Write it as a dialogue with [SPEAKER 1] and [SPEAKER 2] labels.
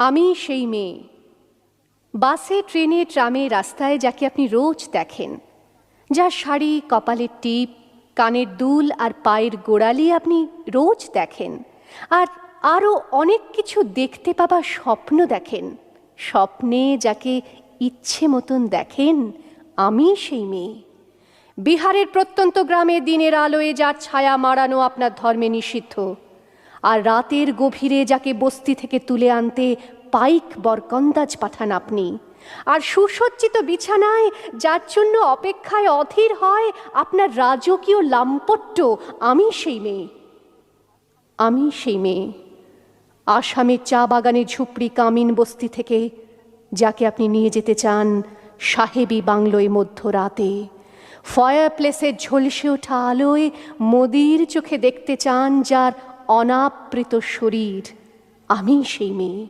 [SPEAKER 1] আমি সেই মেয়ে, বাসে ট্রেনে ট্রামে রাস্তায় যাকে আপনি রোজ দেখেন, যার শাড়ি, কপালের টিপ, কানের দুল আর পায়ের গোড়ালি আপনি রোজ দেখেন, আর আরও অনেক কিছু দেখতে পাবার স্বপ্ন দেখেন। স্বপ্নে যাকে ইচ্ছে মতন দেখেন, আমি সেই মেয়ে। বিহারের প্রত্যন্ত গ্রামে দিনের আলোয় যার ছায়া মাড়ানো আপনার ধর্মে নিষিদ্ধ, আর রাতের গভীরে যাকে বস্তি থেকে তুলে আনতে পাইক বরকন্দাজ পাঠান আপনি, আর সুসজ্জিত বিছানায় যার জন্য অপেক্ষায় অধীর হয় আপনার রাজকীয় লাম্পট্য, আমি সেই মেয়ে। আমি সেই মেয়ে, আসামের চা বাগানের ঝুপড়ি কামিন বস্তি থেকে যাকে আপনি নিয়ে যেতে চান সাহেবী বাংলোয় মধ্যরাতে, ফায়ার প্লেসের ঝলসে ওঠা আলোয় মোদির চোখে দেখতে চান যার অনাবৃত শরীর, আমি সেই মেয়ে।